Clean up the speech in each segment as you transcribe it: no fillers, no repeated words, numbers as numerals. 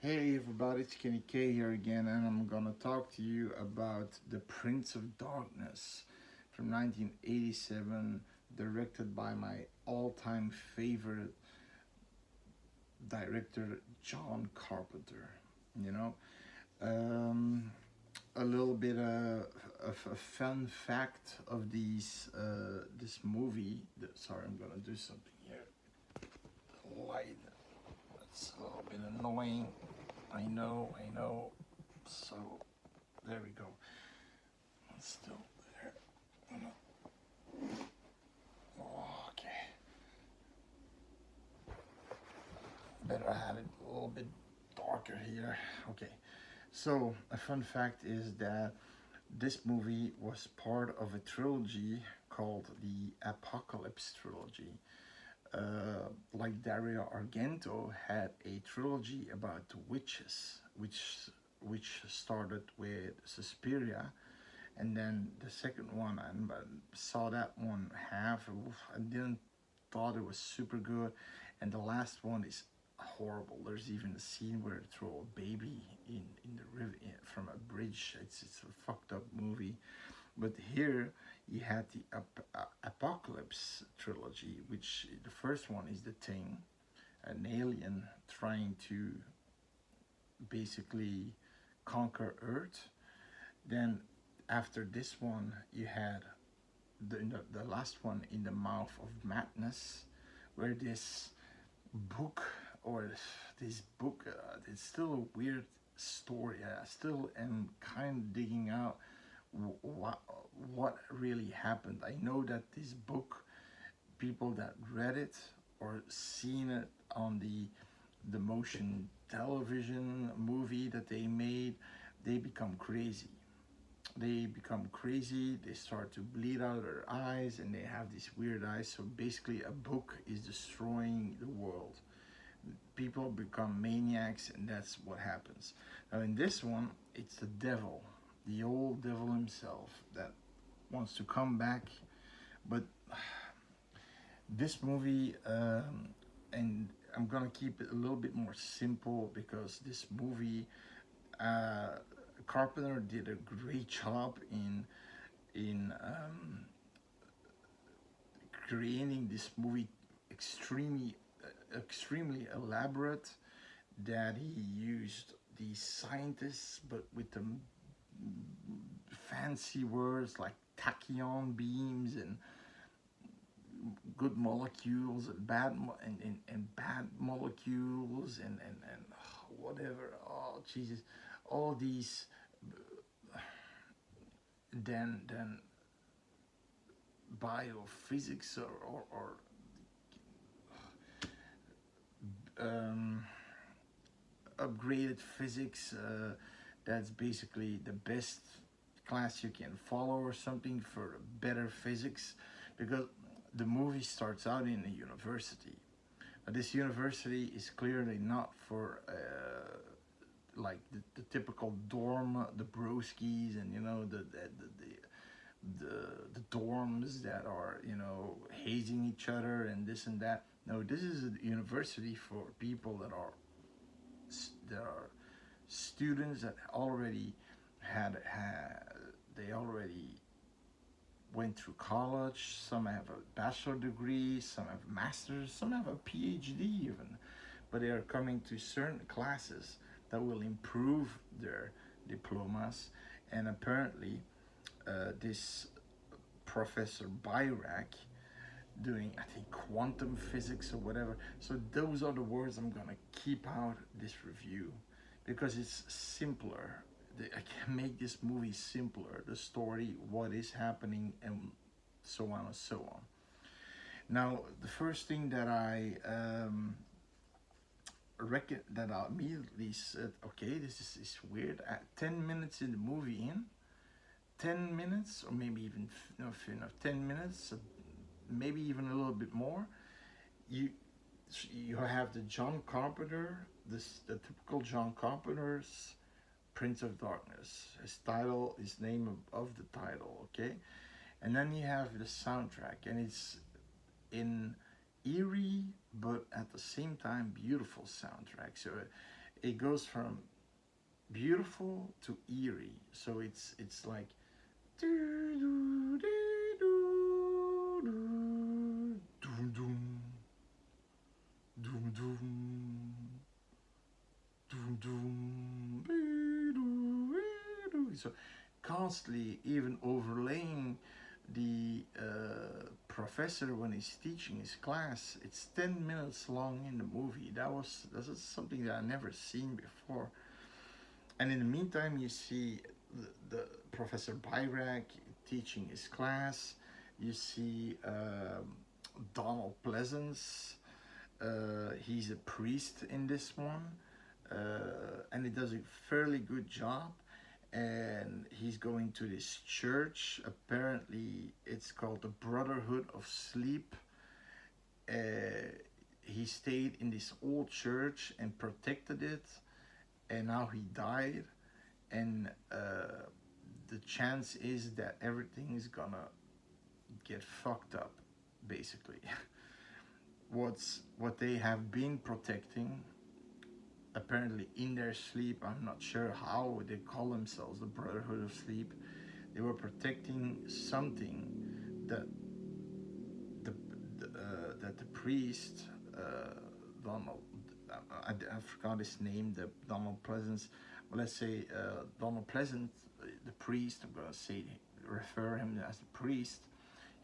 Hey everybody, it's Kenny K here again, and I'm gonna talk to you about The Prince of Darkness from 1987, directed by my all-time favorite director, John Carpenter. You know, um, a little bit of a fun fact of this movie. Sorry, I'm gonna do something here. The light. It's a little bit annoying. I know, I know. So there we go. It's still there. Okay. Better have it a little bit darker here. Okay. So a fun fact is that this movie was part of a trilogy called the Apocalypse trilogy. Like Dario Argento had a trilogy about witches, which started with Suspiria, and then the second one I saw that one half. I didn't thought it was super good, and the last one is horrible. There's even a scene where they throw a baby in the river from a bridge. It's a fucked up movie. But here you had the Apocalypse trilogy, which the first one is the Thing, an alien trying to basically conquer Earth. Then after this one, you had the last one, In the Mouth of Madness, where this book or this book, it's still a weird story. I still am kind of digging out what what really happened. I know that this book, people that read it or seen it on the motion television movie that they made, they become crazy. They become crazy. They start to bleed out of their eyes, and they have these weird eyes. So basically, a book is destroying the world. People become maniacs, and that's what happens. Now, in this one, it's the devil, the old devil himself, that wants to come back. But this movie, and I'm gonna keep it a little bit more simple because this movie, uh, Carpenter did a great job in creating this movie extremely extremely elaborate, that he used these scientists but with the fancy words like tachyon beams and good molecules and and bad molecules and whatever. Oh Jesus, all these. Then biophysics or upgraded physics, that's basically the best class you can follow or something for better physics, because the movie starts out in a university. This university is clearly not for like the typical dorm, the broskies, and the dorms that are hazing each other and this and that. No, this is a university for people that are students that already had they already went through college. Some have a bachelor degree, some have masters, some have a PhD even, but they are coming to certain classes that will improve their diplomas. And apparently, this Professor Byrak doing, I think, quantum physics or whatever. So those are the words I'm gonna keep out this review because it's simpler. I can make this movie simpler. The story, what is happening, and so on and so on. Now, the first thing that I reckon that I immediately said, okay, is weird. At 10 minutes in the movie, 10 minutes, or maybe even 10 minutes, maybe even a little bit more, you you have the John Carpenter, the typical John Carpenter's Prince of Darkness. His name of the title, okay? And then you have the soundtrack, and it's in eerie but at the same time beautiful soundtrack. So it goes from beautiful to eerie. So it's like doom doom doom doom doom. So constantly even overlaying the professor when he's teaching his class. It's 10 minutes long in the movie. That's something that I never seen before. And in the meantime, you see the Professor Byrak teaching his class. You see Donald Pleasance. He's a priest in this one, and he does a fairly good job. And he's going to this church. Apparently, it's called the Brotherhood of Sleep. Uh, he stayed in this old church and protected it, and now he died. And the chance is that everything is gonna get fucked up, basically. What they have been protecting, apparently in their sleep, I'm not sure how they call themselves the Brotherhood of Sleep. They were protecting something that the priest Donald, I forgot his name, the Donald Pleasance. Well, let's say Donald Pleasant, the priest. I'm gonna say refer him as the priest.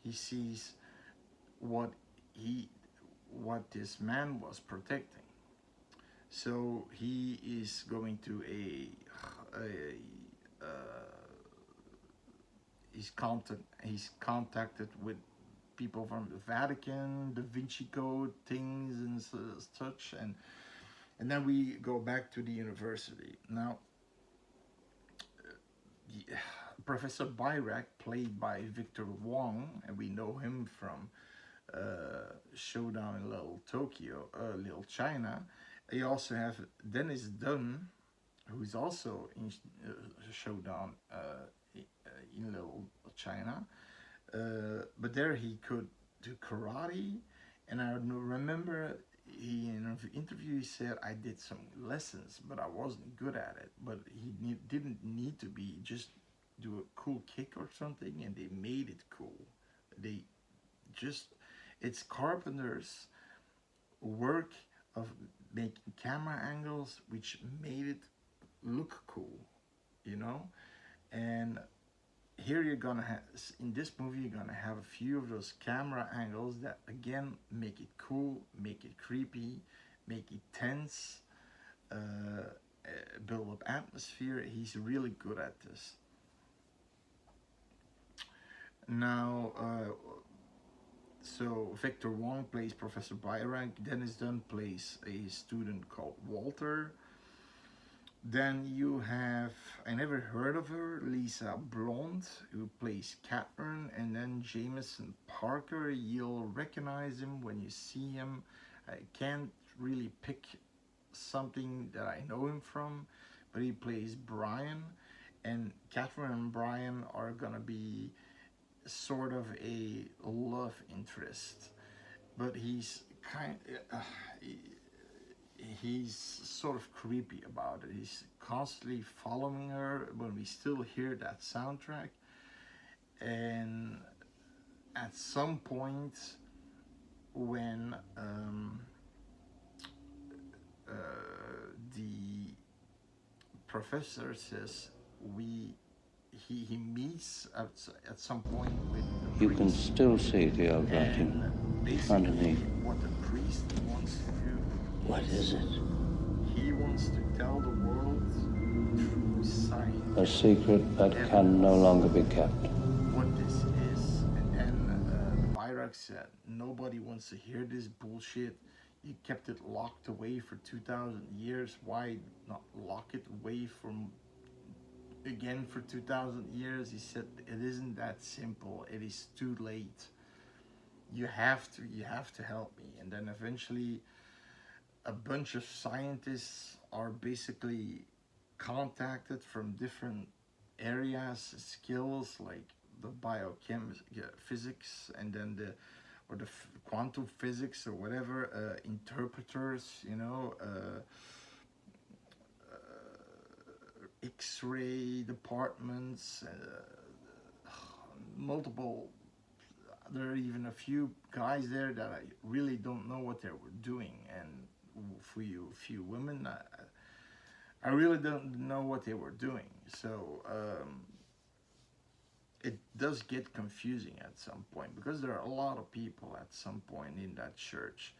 He sees what he what this man was protecting. So he is going to he's contacted with people from the Vatican, Da Vinci Code things and such, and then we go back to the university. Now, Professor Byrak, played by Victor Wong, and we know him from Showdown in Little China. You also have Dennis Dunn, who is also in Showdown in Little China. But there he could do karate, and I remember in an interview he said, I did some lessons, but I wasn't good at it. But he didn't need to be, just do a cool kick or something, and they made it cool. They just, it's carpenters' work of making camera angles which made it look cool, you know. And here you're gonna have, in this movie, you're gonna have a few of those camera angles that again make it cool, make it creepy, make it tense, build up atmosphere. He's really good at this. Now, so Victor Wong plays Professor Byrak. Dennis Dunn plays a student called Walter. Then you have, I never heard of her, Lisa Blonde, who plays Catherine. And then Jameson Parker, you'll recognize him when you see him. I can't really pick something that I know him from, but he plays Brian. And Catherine and Brian are gonna be sort of a love interest, but he's he's sort of creepy about it. He's constantly following her when we still hear that soundtrack. And at some point when the professor says he meets at some point with the You priest, can still see the old writing underneath. What the priest wants to do, What is it? he wants to tell the world through science, A secret that can no longer be kept. what this is. And then Byrak said, nobody wants to hear this bullshit. You kept it locked away for 2,000 years. Why not lock it away from again for 2,000 years? He said, it isn't that simple. It is too late. You have to help me. And then eventually a bunch of scientists are basically contacted from different areas, skills like the physics, and then the quantum physics or whatever, interpreters, X-ray departments, multiple. There are even a few guys there that I really don't know what they were doing, and few women, I really don't know what they were doing. So it does get confusing at some point, because there are a lot of people at some point in that church,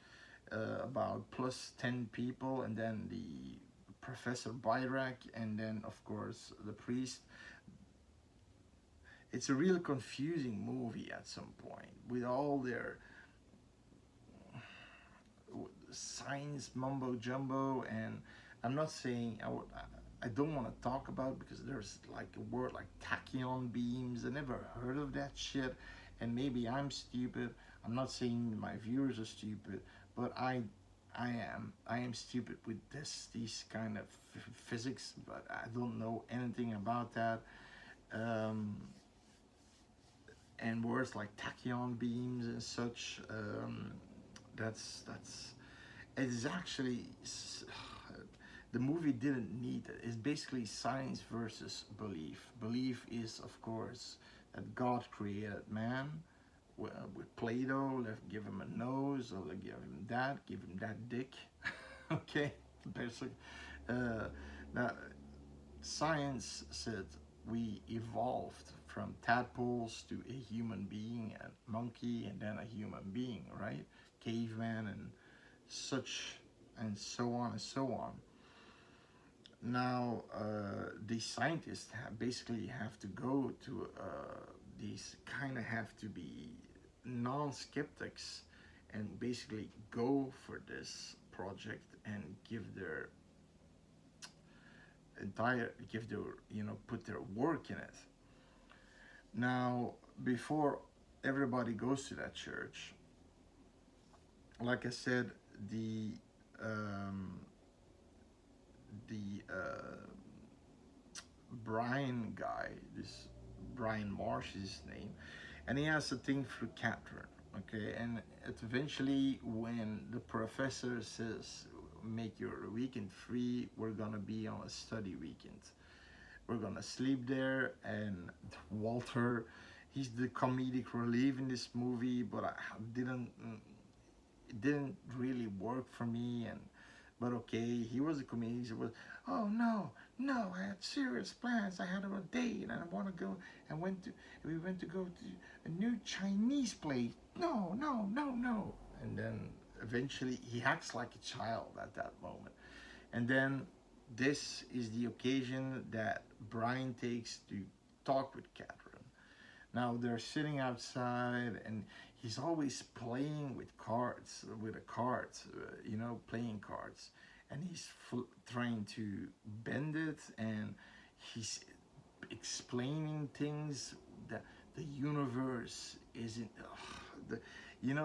about plus 10 people, and then the Professor Byrak, and then of course the priest. It's a real confusing movie at some point, with all their science mumbo jumbo. And I'm not saying I don't want to talk about it, because there's like a word like tachyon beams. I never heard of that shit, and maybe I'm stupid. I'm not saying my viewers are stupid, but I am stupid with these kind of physics, but I don't know anything about that. Um, and words like tachyon beams and such. That's it is actually the movie didn't need it. It's basically science versus belief. Belief is, of course, that God created man with Play-Doh. Let's give him a nose, or let's give him that dick. Okay, basically. Now, science said we evolved from tadpoles to a human being, and monkey, and then a human being, right? Caveman and such, and so on and so on. Now, the scientists basically have to go to these kind of have to be non-skeptics, and basically go for this project and give their put their work in it. Now, before everybody goes to that church, like I said, um, the Brian guy, this Brian Marsh is his name, and he has a thing for Catherine. Okay, and eventually, when the professor says, "Make your weekend free," we're gonna be on a study weekend. We're gonna sleep there, and Walter, he's the comedic relief in this movie, but it didn't really work for me. And but okay, he was a comedian. He was, "Oh no, no, I had serious plans. I had a date, and I want to go." And we went to go to a new Chinese place. No, no, no, no. And then eventually he acts like a child at that moment. And then this is the occasion that Brian takes to talk with Catherine. Now they're sitting outside, and he's always playing with cards, with a card, playing cards, and he's trying to bend it, and he's explaining things that the universe isn't.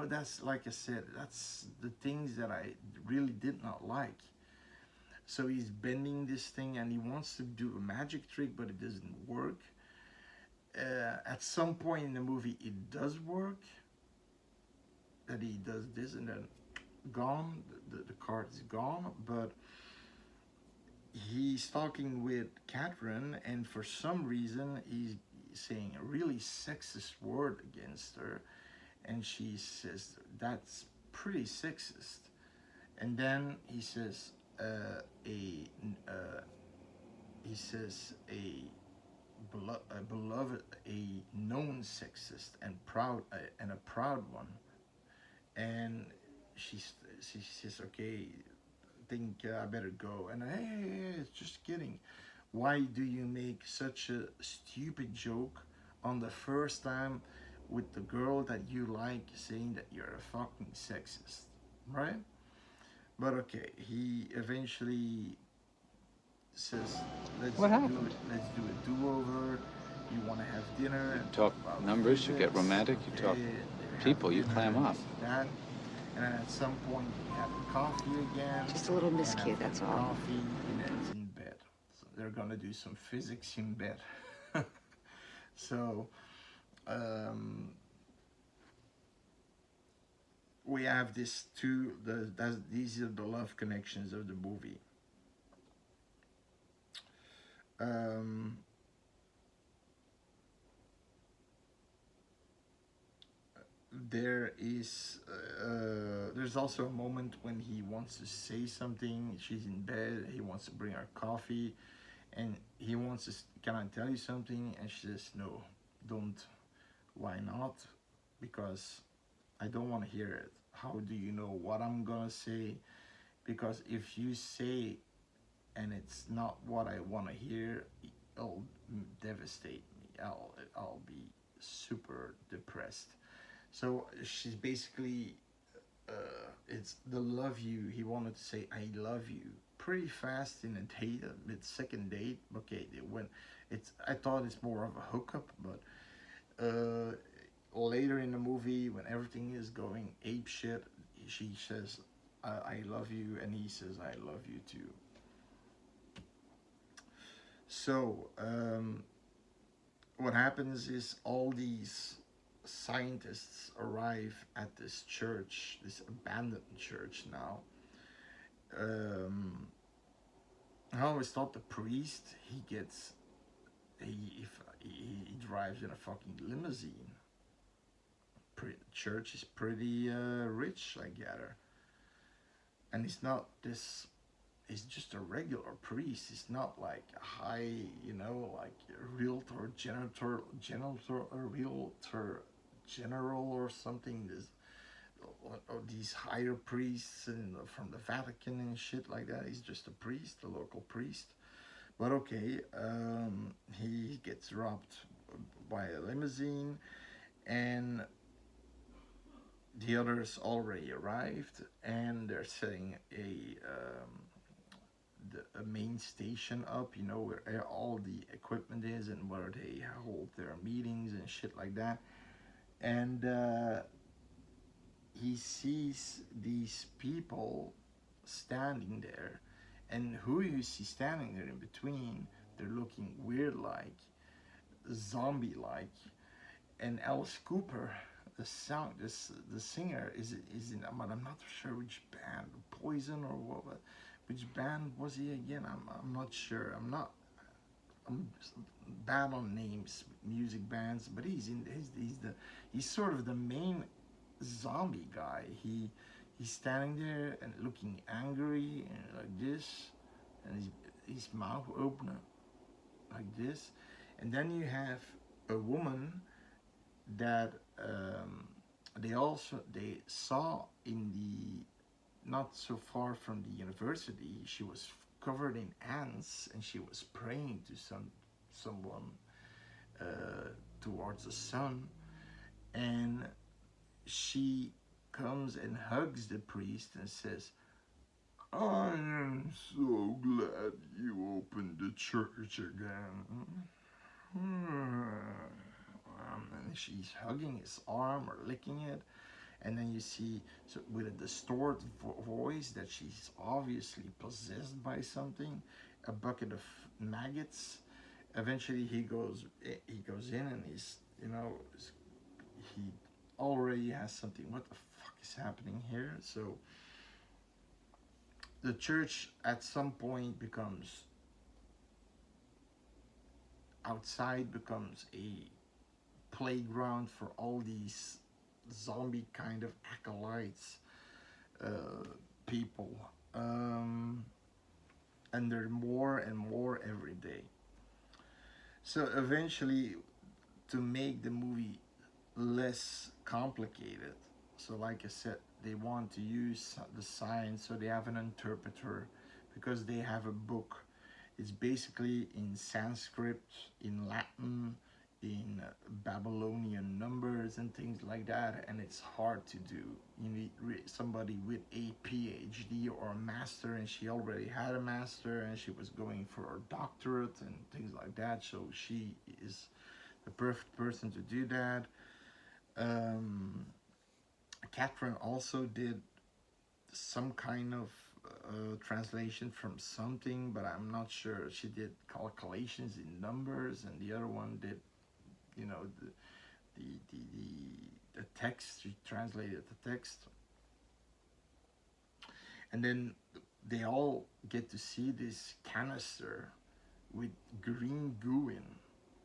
That's, like I said, that's the things that I really did not like. So he's bending this thing, and he wants to do a magic trick, but it doesn't work. At some point in the movie, it does work. That he does this, and then gone. The card is gone. But he's talking with Catherine, and for some reason, he's saying a really sexist word against her, and she says that's pretty sexist. And then he says he says a beloved, a known sexist and proud, and a proud one. And she says, "Okay, I think I better go." And hey, it's just kidding. Why do you make such a stupid joke on the first time with the girl that you like, saying that you're a fucking sexist, right? But okay, he eventually says, What happened? let's do a do-over. You want to have dinner You and talk about numbers, you get physics. romantic, you talk Okay, they have people, you dinner clam and up. this and that. And then at some point, you have coffee again. Just a little And miscue, after that's the all. coffee, it ends in bed. So they're gonna do some physics in bed. So we have this two. These are the love connections of the movie. Um, there's also a moment when he wants to say something. She's in bed. He wants to bring her coffee, and he wants to. Can I tell you something? And she says, "No, don't. Why not? Because I don't want to hear it. How do you know what I'm gonna say? Because if you say and it's not what I want to hear, it'll devastate me. I'll be super depressed." So she's basically, it's the love you. He wanted to say I love you pretty fast in a date, mid second date. Okay, it went. It's. I thought it's more of a hookup, but later in the movie when everything is going ape shit, she says, I love you," and he says, "I love you too." So what happens is all these scientists arrive at this church, this abandoned church now. Um, I always thought the priest he drives in a fucking limousine. Church is pretty rich, I gather, and he's not this. He's just a regular priest. He's not like a high, like a realtor, janitor, a realtor general or something. This or these higher priests from the Vatican and shit like that. He's just a priest, a local priest. But okay, he gets robbed by a limousine, and the others already arrived, and they're setting a main station up, where all the equipment is and where they hold their meetings and shit like that. And he sees these people standing there, and who you see standing there in between, they're looking weird, like zombie like. And Alice Cooper, the singer, is in, but I'm not sure which band, Poison or what. Which band was he again? I'm not sure. I'm bad on names, music bands, but he's sort of the main zombie guy. He's standing there and looking angry and like this, and his mouth open like this, and then you have a woman that they saw in the not so far from the university. She was covered in ants and she was praying to someone towards the sun, and she comes and hugs the priest and says, "I am so glad you opened the church again." And she's hugging his arm or licking it, and then you see, so with a distorted voice, that she's obviously possessed by something, a bucket of maggots. Eventually he goes in, and he already has something. What the fuck is happening here? So the church at some point becomes a playground for all these zombie kind of acolytes, people, and there are more and more every day. So eventually, to make the movie less complicated, so like I said, they want to use the science, so they have an interpreter, because they have a book. It's basically in Sanskrit, in Latin, in Babylonian numbers and things like that, and it's hard to do. You need somebody with a PhD or a master, and she already had a master, and she was going for a doctorate and things like that, so she is the perfect person to do that. Catherine also did some kind of translation from something, but I'm not sure. She did calculations in numbers, and the other one did, you know, the text. She translated the text, and then they all get to see this canister with green goo in,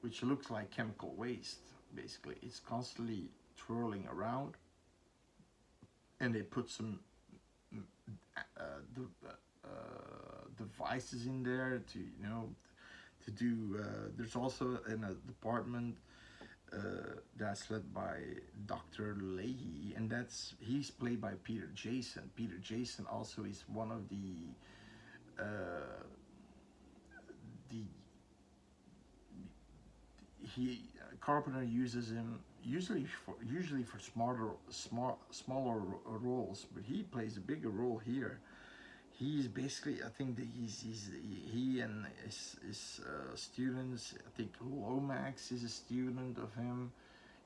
which looks like chemical waste. Basically, it's constantly twirling around, and they put some devices in there to to do. There's also in a department that's led by Dr. Leahy, and he's played by Peter Jason. Peter Jason also is one of the he Carpenter uses him usually for smaller roles, but he plays a bigger role here. He's basically, I think that he and his students. I think Lomax is a student of him.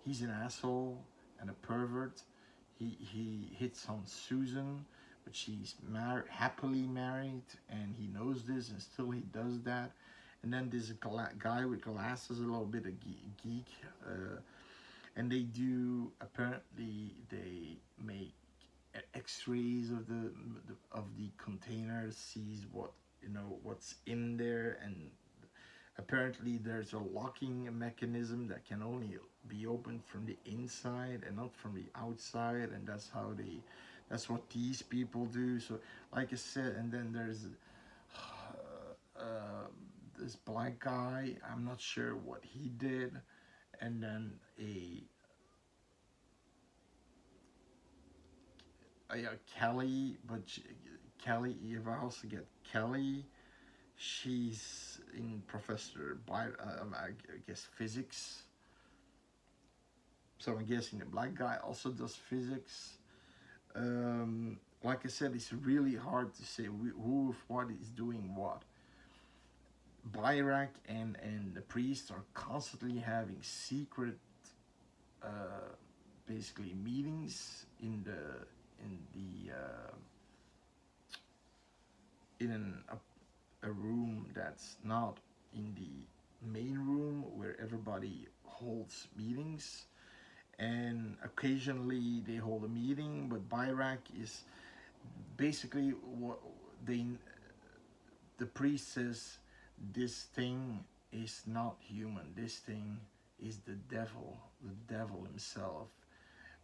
He's an asshole and a pervert. He hits on Susan, but she's happily married, and he knows this, and still he does that. And then there's a guy with glasses, a little bit of geek, and they do, apparently they make X-rays of the container, sees what's in there, and apparently there's a locking mechanism that can only be opened from the inside and not from the outside, and that's what these people do. So like I said, and then there's this black guy, I'm not sure what he did, and then Kelly, but Kelly, you've also get Kelly. She's in I guess physics. So I'm guessing the black guy also does physics. Like I said, it's really hard to say who, if what, is doing what. Byrak and the priest are constantly having secret, basically meetings in the a room that's not in the main room where everybody holds meetings, and occasionally they hold a meeting, but Byrak is basically what the priest says, this thing is not human, this thing is the devil himself,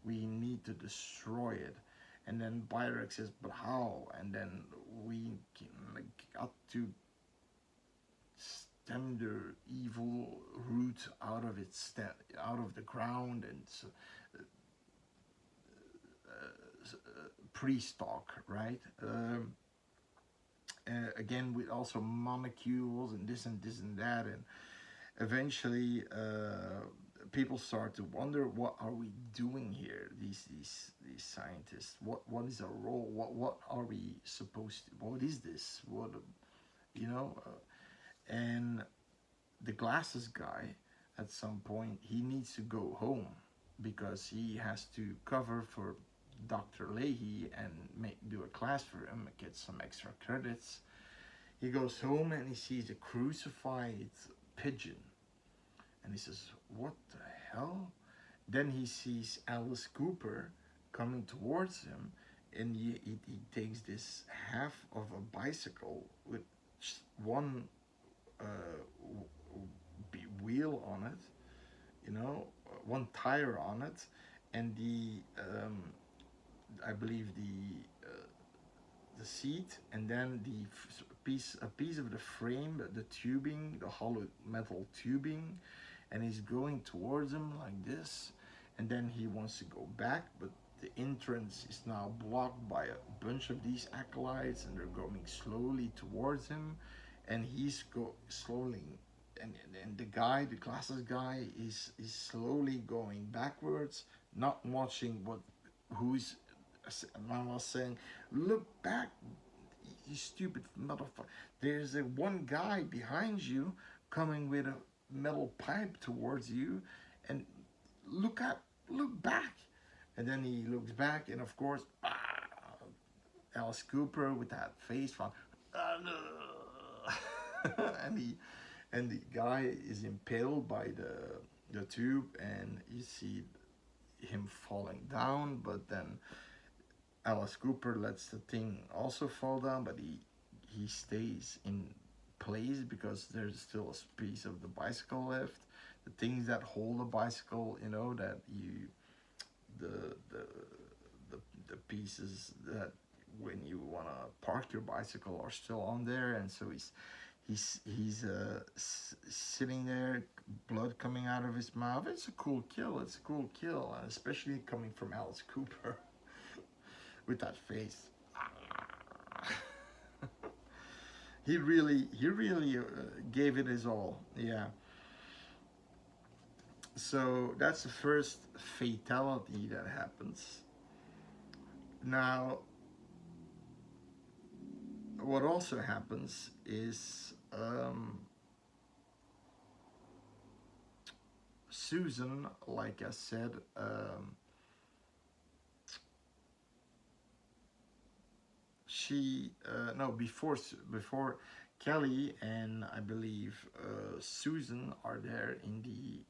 we need to destroy it. And then Byrak says, but how? And then we got to stem the evil root out of the ground, and priest talk, right? Again, with also molecules and this and this and that, and eventually people start to wonder, what are we doing here, these scientists? What is our role? What are we supposed to, what is this, what, and the glasses guy, at some point he needs to go home because he has to cover for Dr. Leahy and do a class for him, get some extra credits. He goes home and he sees a crucified pigeon, and he says, what the hell? Then he sees Alice Cooper coming towards him, and he takes this half of a bicycle with one wheel on it, one tire on it, and I believe the seat, and then a piece of the frame, the tubing, the hollow metal tubing, and he's going towards him like this, and then he wants to go back, but the entrance is now blocked by a bunch of these acolytes, and they're going slowly towards him, and he's slowly, and the glasses guy is slowly going backwards, not watching who's. I was saying, look back, you stupid motherfucker. There's one guy behind you coming with a metal pipe towards you, and look back. And then he looks back, and of course, Alice Cooper with that face from, and the guy is impaled by the tube, and you see him falling down, but then Alice Cooper lets the thing also fall down, but he stays in place because there's still a piece of the bicycle left. The things that hold the bicycle, you know, that you the the the pieces that when you want to park your bicycle are still on there, and so he's sitting there, blood coming out of his mouth. It's a cool kill. It's a cool kill, and especially coming from Alice Cooper with that face. He really gave it his all. Yeah. So that's the first fatality that happens. Now, what also happens is Susan, like I said, she no before Kelly and I believe Susan are there in the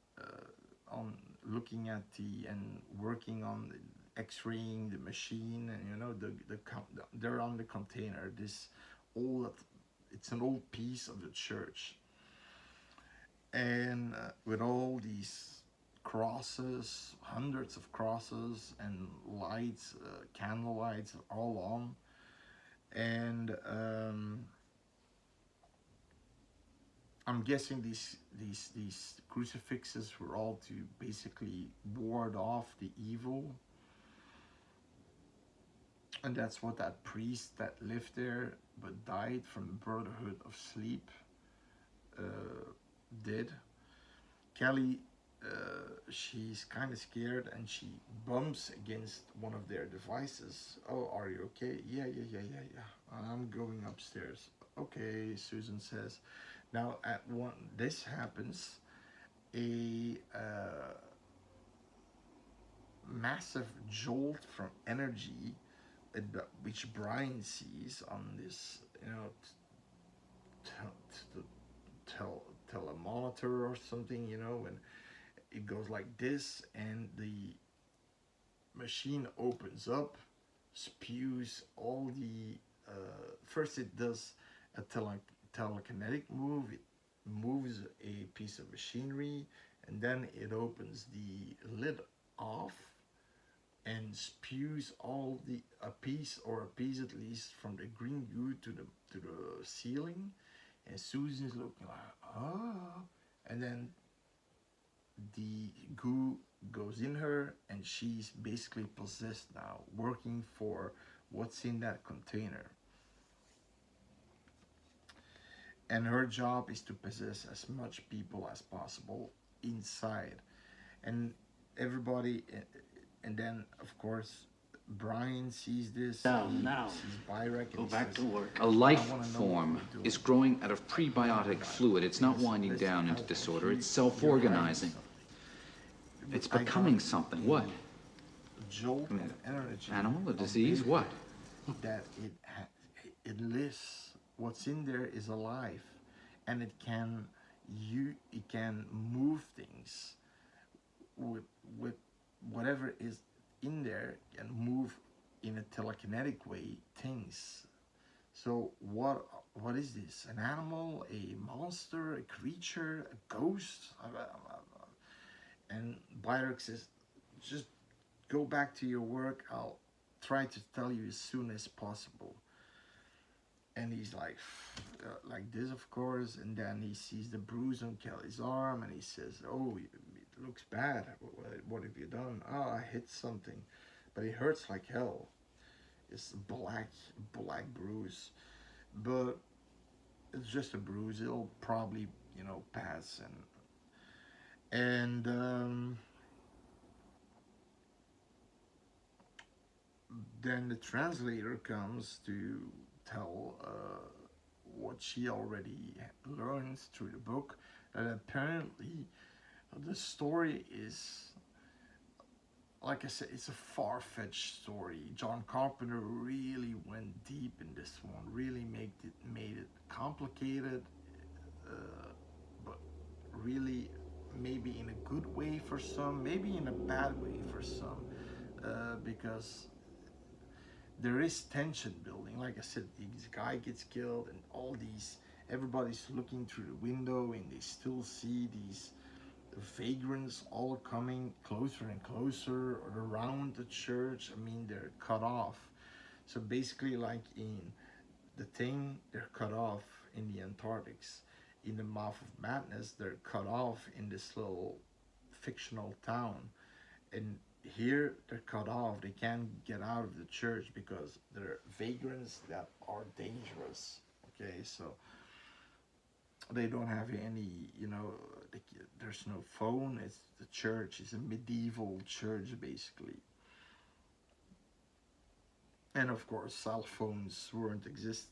on looking at the and working on the X-raying the machine, and you know they're on the container. This old, it's an old piece of the church, and with all these crosses, hundreds of crosses and lights, candle lights all on, and I'm guessing these crucifixes were all to basically ward off the evil, and that's what that priest that lived there but died from the Brotherhood of Sleep did. Kelly, she's kind of scared and she bumps against one of their devices. Oh, are you okay? Yeah. I'm going upstairs. Okay, Susan says. Now, at one, this happens, a massive jolt from energy, which Brian sees on this, you know, telemonitor or something, you know, and it goes like this, and the machine opens up, spews all the. First, it does a telekinetic move. It moves a piece of machinery, and then it opens the lid off and spews all a piece at least from the green goo to the ceiling, and Susan's looking like, oh, and then the goo goes in her and she's basically possessed now, working for what's in that container. And her job is to possess as much people as possible inside, and everybody, and then of course Brian sees this. Now, sees Byrek, go and back says, to work. A life form is growing out of prebiotic fluid. It's not winding down into disorder. It's self-organizing. It's becoming something. What? Jolt of energy. Animal? A disease? What? That it lives. What's in there is alive, and it can move things with whatever is in there, and move in a telekinetic way things. So what is this? An animal, a monster, a creature, a ghost? And Byrek says, just go back to your work. I'll try to tell you as soon as possible. And he's like this, of course, and then he sees the bruise on Kelly's arm, and he says, oh, it looks bad. What have you done? Oh, I hit something, but it hurts like hell. It's a black bruise, but it's just a bruise. It'll probably, you know, pass. And then the translator comes to tell what she already learns through the book, that apparently the story is, like I said, it's a far-fetched story. John Carpenter really went deep in this one, really made it complicated, but really maybe in a good way for some, maybe in a bad way for some, because there is tension building. Like I said, this guy gets killed, and all these everybody's looking through the window and they still see these vagrants all coming closer and closer around the church. I mean, they're cut off. So basically, like in the thing, they're cut off in the Antarctics. In the Mouth of Madness, they're cut off in this little fictional town. And here they're cut off. They can't get out of the church because they're vagrants that are dangerous. Okay, so they don't have any, there's no phone. It's the church. It's a medieval church, basically. And of course, cell phones weren't exist.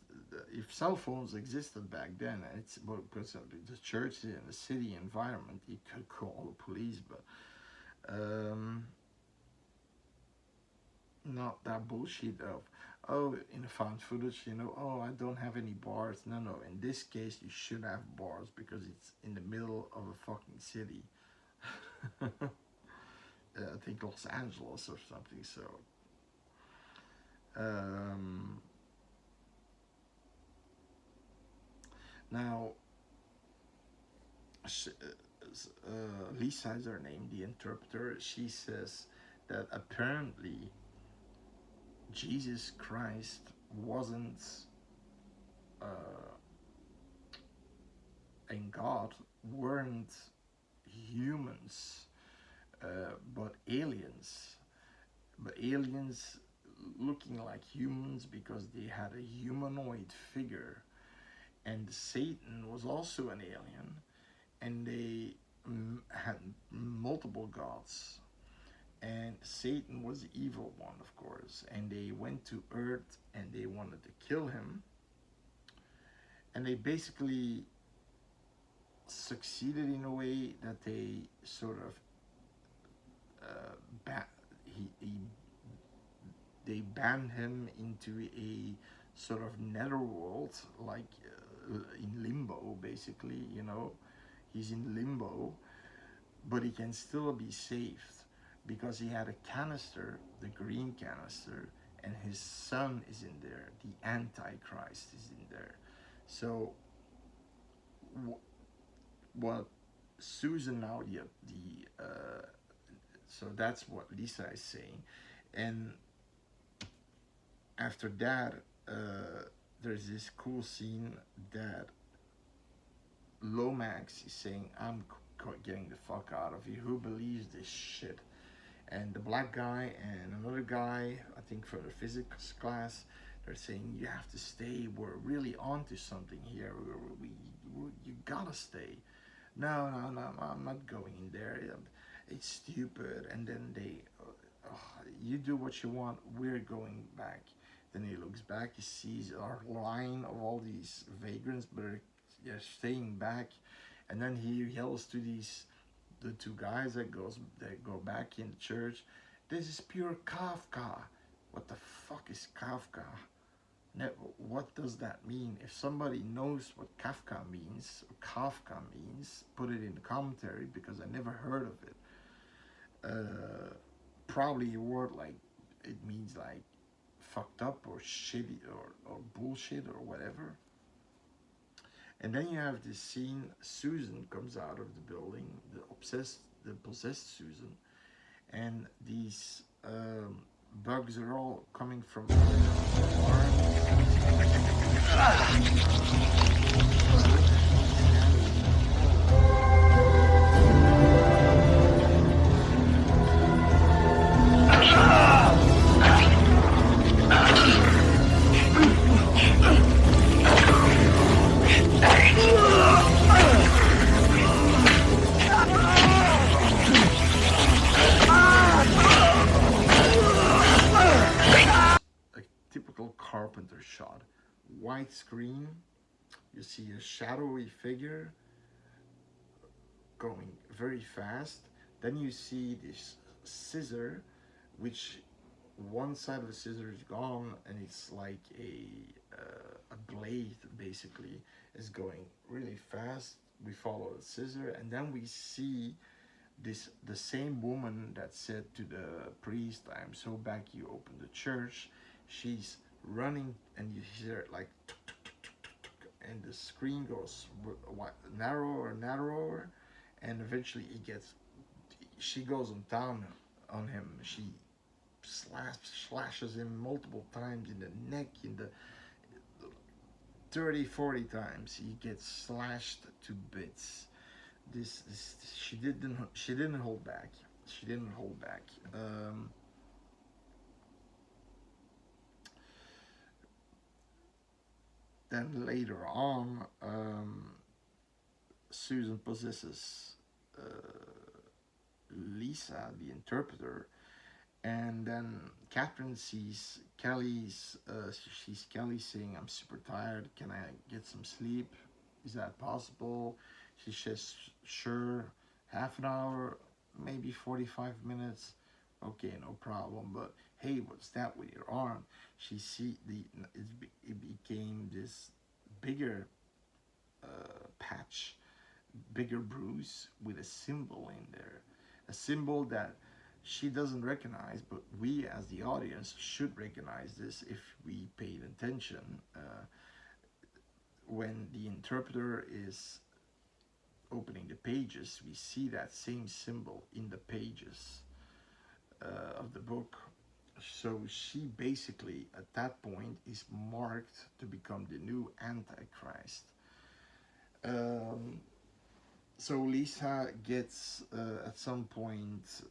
If cell phones existed back then, it's because of the church in the city environment, you could call the police, but not that bullshit of, oh, in the found footage, oh, I don't have any bars. No, in this case, you should have bars because it's in the middle of a fucking city. I think Los Angeles or something, so. Now, Lisa is her name, the interpreter. She says that apparently Jesus Christ wasn't and God weren't humans, but aliens. But aliens looking like humans because they had a humanoid figure. And Satan was also an alien, and they had multiple gods. And Satan was the evil one, of course. And they went to Earth and they wanted to kill him. And they basically succeeded in a way that they sort of they banned him into a sort of netherworld, like in limbo, basically. He's in limbo, but he can still be saved because he had a canister, the green canister, and his son is in there. The Antichrist is in there. So what Susan now, so that's what Lisa is saying. And after that, there's this cool scene that Lomax is saying, I'm getting the fuck out of here. Who believes this shit? And the black guy and another guy, I think for the physics class, they're saying, you have to stay. We're really onto something here. You gotta stay. No, I'm not going in there. It's stupid. And then you do what you want. We're going back. Then he looks back. He sees a line of all these vagrants, but they're staying back. And then he yells to the two guys that go back in the church. This is pure Kafka. What the fuck is Kafka? What does that mean? If somebody knows what Kafka means, put it in the commentary because I never heard of it. Probably a word like, it means like fucked up or shitty or bullshit or whatever. And then you have this scene, Susan comes out of the building, the possessed Susan, and these bugs are all coming from carpenter shot. White screen, you see a shadowy figure going very fast. Then you see this scissor, which one side of the scissor is gone, and it's like a blade basically is going really fast. We follow the scissor, and then we see the same woman that said to the priest, "I'm so back you open the church." She's running, and you hear it like tuk, tuk, tuk, tuk, tuk, tuk, and the screen goes narrower and narrower, and eventually she goes on down on him. She slashes him multiple times in the neck, in the 30-40 times he gets slashed to bits. This she didn't hold back. She didn't hold back. Then later on, Susan possesses Lisa, the interpreter, and then Catherine sees she's Kelly saying, "I'm super tired. Can I get some sleep? Is that possible?" She says, "Sure, half an hour, maybe 45 minutes. Okay, no problem. But hey, what's that with your arm?" She see it became this bigger patch, bigger bruise with a symbol in there, a symbol that she doesn't recognize, but we as the audience should recognize this if we paid attention. When the interpreter is opening the pages, we see that same symbol in the pages of the book. So she basically, at that point, is marked to become the new Antichrist. So Lisa gets at some point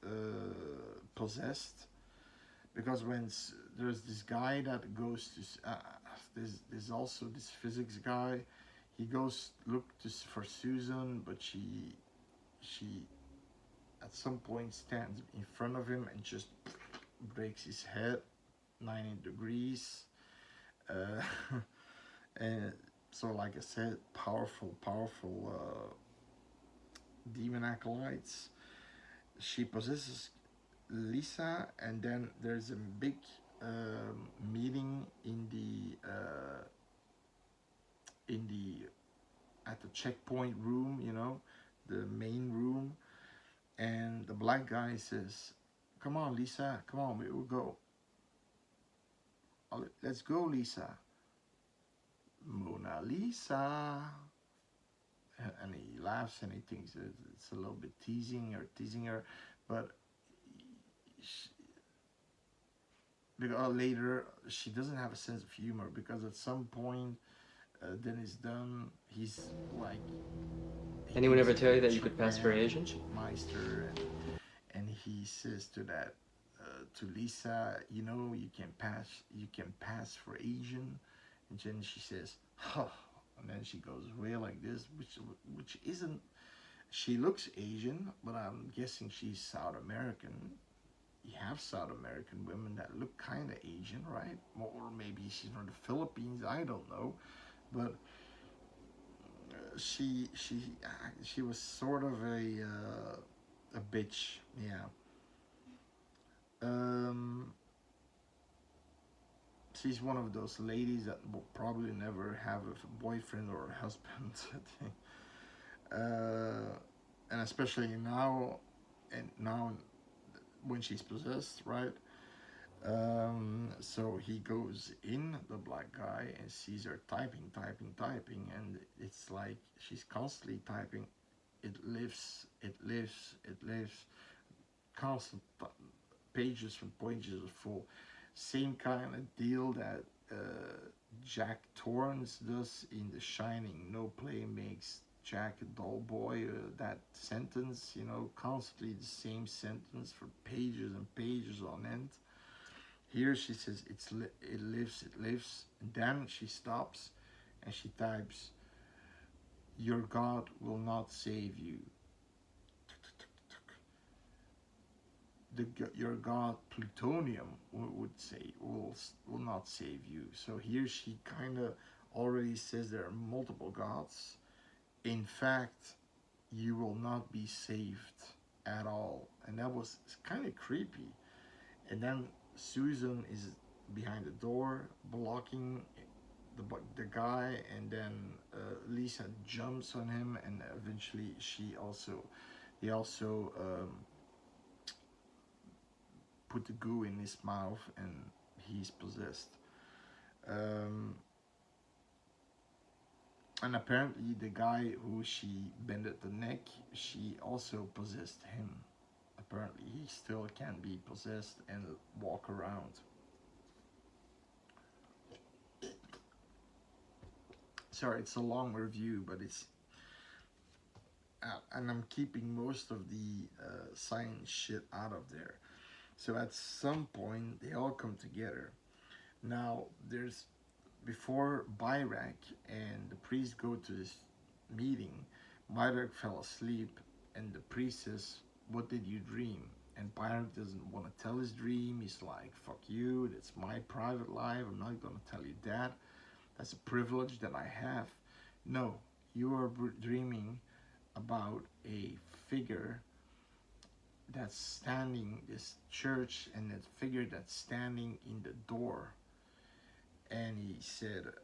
possessed, because when there's this guy that goes to there's also this physics guy. He goes look for Susan, but she at some point stands in front of him and just breaks his head 90 degrees. And so, like I said, powerful demon acolytes. She possesses Lisa, and then there's a big meeting in the at the checkpoint room, the main room, and the black guy says, "Come on, Lisa, come on, we will go. Let's go, Lisa. Mona Lisa." And he laughs and he thinks it's a little bit teasing her, but because later she doesn't have a sense of humor, because at some point then it's done, he's like, anyone ever tell you that you could pass for Asian? Meister, and he says to Lisa, you can pass for Asian, and then she says, "Huh," and then she goes way like this, which isn't. She looks Asian, but I'm guessing she's South American. You have South American women that look kind of Asian, right? Or maybe she's from the Philippines. I don't know, but she was sort of a bitch, yeah. She's one of those ladies that will probably never have a boyfriend or a husband, I think. And especially now when she's possessed, right? So he goes in, the black guy, and sees her typing, and it's like she's constantly typing. It lives, constant pages from pages are full. Same kind of deal that Jack Torrance does in The Shining. No play makes Jack a dull boy. That sentence, constantly the same sentence for pages and pages on end. Here she says it lives, and then she stops and she types, "Your God will not save you. Your God plutonium would say will not save you." So here she kind of already says there are multiple gods. In fact, you will not be saved at all, and that was kind of creepy. And then Susan is behind the door blocking the guy, and then Lisa jumps on him, and eventually he also put the goo in his mouth, and he's possessed. And apparently the guy who she bended the neck, she also possessed him. Apparently he still can be possessed and walk around. Sorry, it's a long review, but it's and I'm keeping most of the science shit out of there. So at some point they all come together. Now there's before Byrak and the priest go to this meeting, Byrak fell asleep and the priest says, "What did you dream?" And Byrak doesn't want to tell his dream. He's like, "Fuck you, that's my private life. I'm not gonna tell you that. That's a privilege that I have." No, you are dreaming about a figure that's standing, this church, and that figure that's standing in the door. And he said,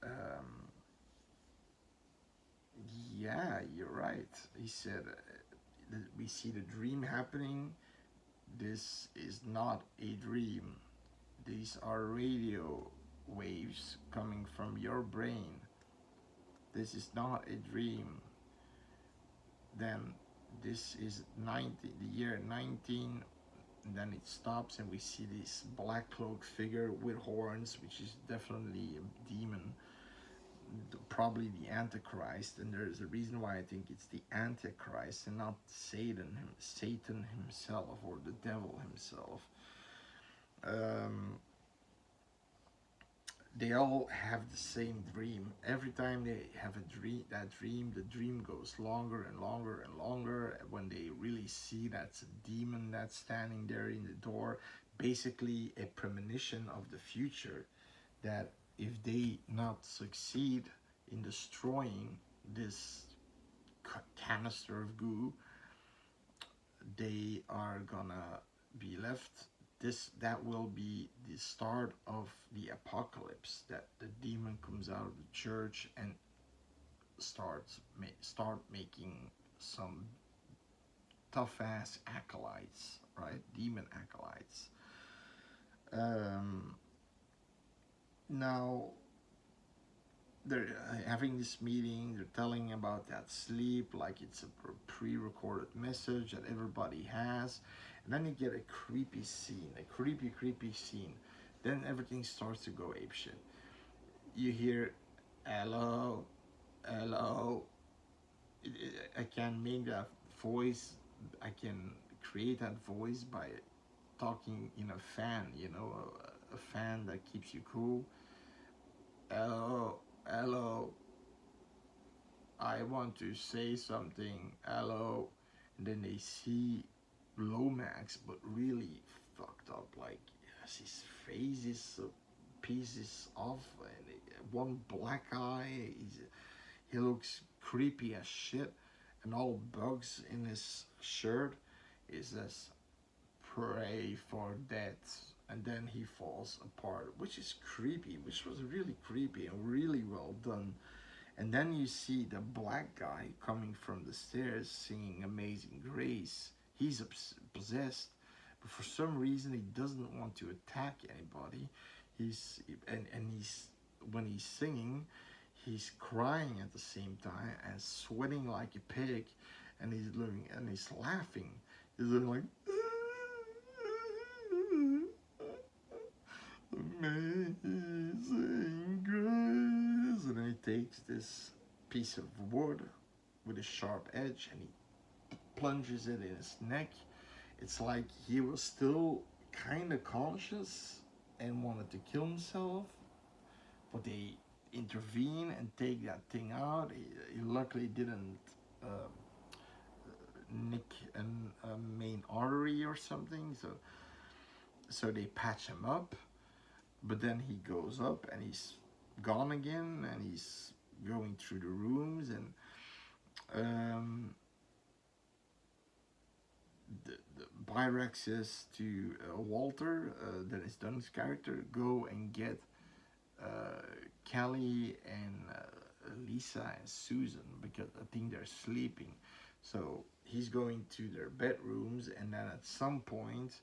"Yeah, you're right." He said, "We see the dream happening. This is not a dream. These are radio waves coming from your brain. This is not a dream." Then this is the year 19, and then it stops and we see this black cloaked figure with horns, which is definitely a demon, probably the Antichrist. And there's a reason why I think it's the Antichrist and not Satan himself or the devil himself. They all have the same dream. Every time they have the dream goes longer and longer and longer. When they really see that's a demon that's standing there in the door, basically a premonition of the future, that if they not succeed in destroying this canister of goo, they are gonna be left. That will be the start of the apocalypse, that the demon comes out of the church and start making some tough ass acolytes, right? Demon acolytes. Now they're having this meeting. They're telling about that sleep like it's a pre-recorded message that everybody has. And then you get a creepy scene, a creepy scene. Then everything starts to go apeshit. You hear, "Hello, hello." I can make that voice. I can create that voice by talking in a fan, a fan that keeps you cool. "Hello, hello. I want to say something. Hello." And then they see Lomax, but really fucked up. Like, yes, his face is pieces off, and one black eye. He looks creepy as shit, and all bugs in his shirt. He says, "Pray for death," and then he falls apart, which is creepy, which was really creepy and really well done. And then you see the black guy coming from the stairs singing Amazing Grace. He's possessed, but for some reason he doesn't want to attack anybody. He's when he's singing, he's crying at the same time and sweating like a pig, and he's laughing. He's doing like Amazing Grace, and then he takes this piece of wood with a sharp edge and he plunges it in his neck. It's like he was still kind of conscious and wanted to kill himself, but they intervene and take that thing out. He luckily didn't nick a main artery or something, so they patch him up. But then he goes up and he's gone again, and he's going through the rooms, and the Byrak says to Walter, that is Dunn's character, "Go and get Kelly and Lisa and Susan, because I think they're sleeping." So he's going to their bedrooms, and then at some point,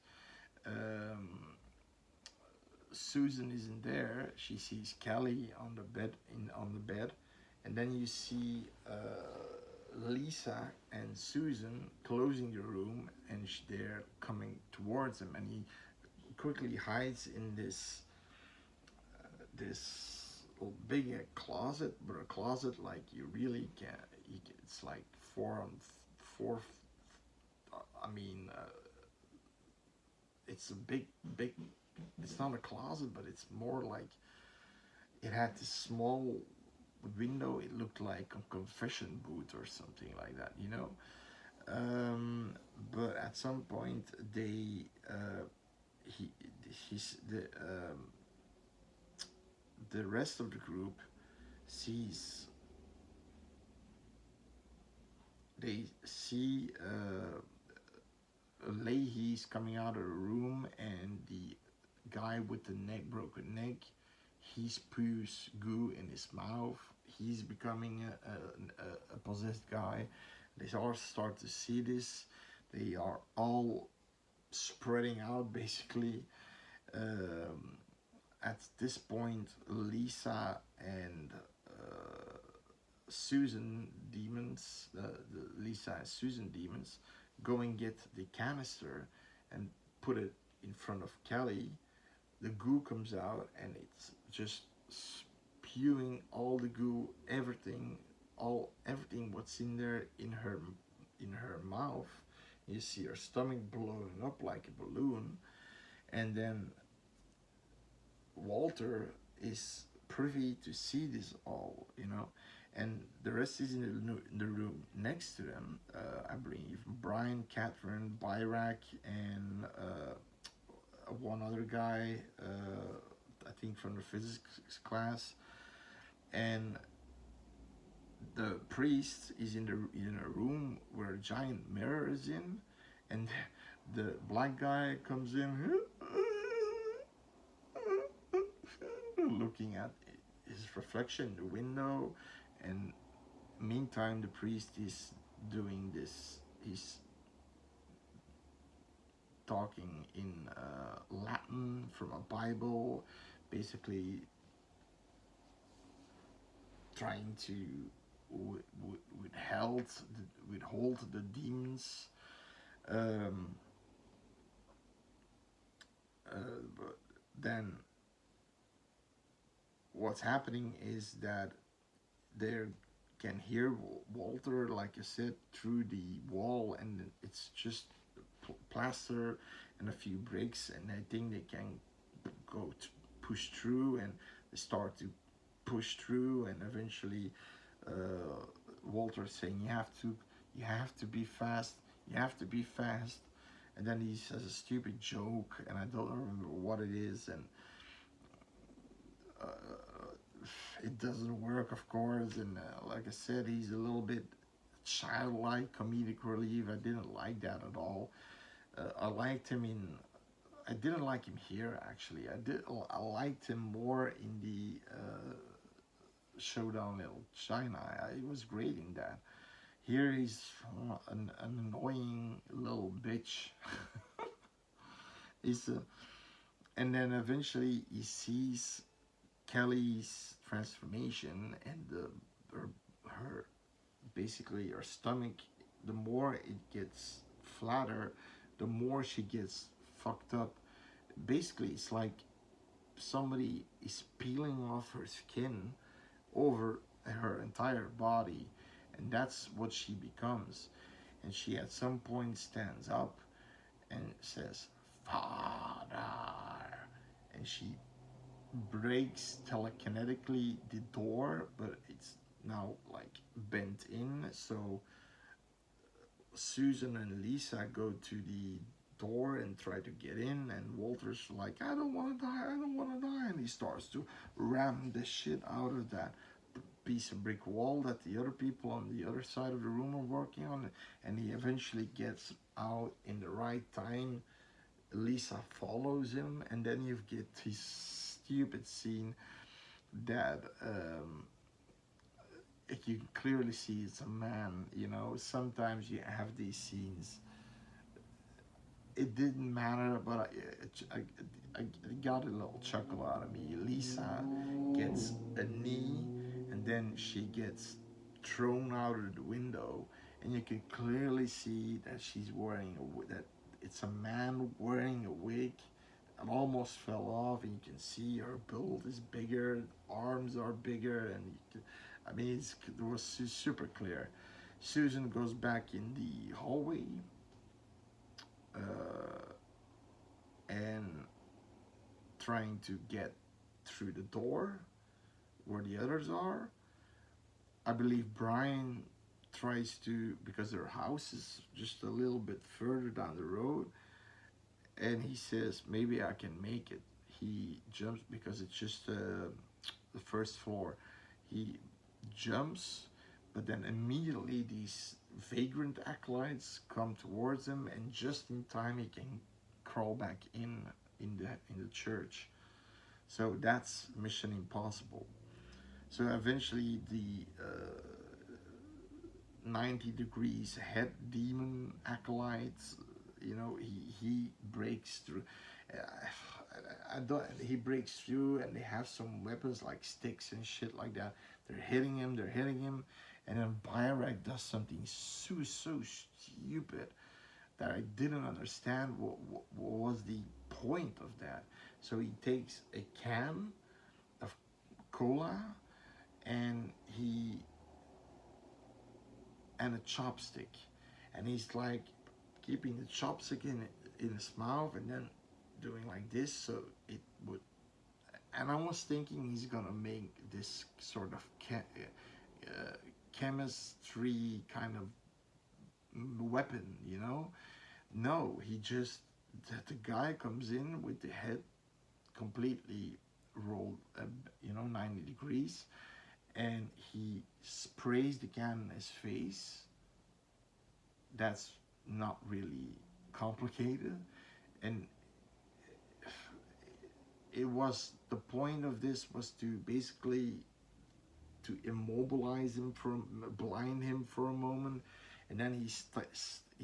Susan isn't there. She sees Kelly on the bed, and then you see Lisa and Susan closing the room, and they're coming towards him, and he quickly hides in this big closet, but a closet like you really can. It's like 4 on 4. I mean, it's a big. It's not a closet, but it's more like it had this small window. It looked like a confession booth or something like that, you know. But at some point, they he he's the rest of the group sees they see Leahy's coming out of the room, and the guy with the broken neck, he spews goo in his mouth. He's becoming a possessed guy. They all start to see this. They are all spreading out basically. At this point, Lisa and Susan demons, the Lisa and Susan demons, go and get the canister and put it in front of Kelly. The goo comes out, and it's just spewing all the goo, everything what's in there in her mouth. You see her stomach blowing up like a balloon, and then Walter is privy to see this all, you know, and the rest is in the room next to them. I believe Brian, Catherine, Byrak, and one other guy, I think from the physics class, and the priest is in a room where a giant mirror is in, and the black guy comes in looking at his reflection in the window, and meantime the priest is doing this. He's talking in Latin from a Bible, basically trying to withhold the demons. But then what's happening is that they can hear Walter, like I said, through the wall, and it's just plaster and a few bricks, and I think they can go to push through, and they start to push through, and eventually Walter saying you have to be fast, and then he says a stupid joke, and I don't remember what it is, and it doesn't work, of course, and like I said, he's a little bit childlike comedic relief. I didn't like that at all. I didn't like him here, actually. I liked him more in the Showdown Little China. He was great in that. Here he's an annoying little bitch. And then eventually he sees Kelly's transformation, and her basically her stomach. The more it gets flatter, the more she gets fucked up. Basically, it's like somebody is peeling off her skin over her entire body, and that's what she becomes. And she at some point stands up and says, "Father," and she breaks telekinetically the door, but it's now like bent in. So Susan and Lisa go to the door and try to get in, and Walter's like, I don't want to die, and he starts to ram the shit out of that piece of brick wall that the other people on the other side of the room are working on, and he eventually gets out in the right time. Lisa follows him, and then you get this stupid scene that you can clearly see it's a man. You know, sometimes you have these scenes. It didn't matter, but I got a little chuckle out of me. Lisa gets a knee, and then she gets thrown out of the window, and you can clearly see that she's wearing that it's a man wearing a wig. It almost fell off, and you can see her build is bigger, arms are bigger, and I mean, it was super clear. Susan goes back in the hallway, and trying to get through the door where the others are. I believe Brian tries to, because their house is just a little bit further down the road, and he says, maybe I can make it. He jumps because it's just the first floor. He jumps, but then immediately these vagrant acolytes come towards him, and just in time he can crawl back in the church. So that's Mission Impossible. So eventually the 90 degrees head demon acolytes, he breaks through. He breaks through, and they have some weapons like sticks and shit like that. They're hitting him, and then Byrak does something so stupid that I didn't understand what was the point of that. So he takes a can of cola and a chopstick, and he's like keeping the chopstick in his mouth and then doing like this, so it would. And I was thinking he's gonna make this sort of chemistry kind of weapon, No, the guy comes in with the head completely rolled, 90 degrees, and he sprays the can in his face. That's not really complicated, and the point of this was to basically to immobilize him, blind him for a moment, and then he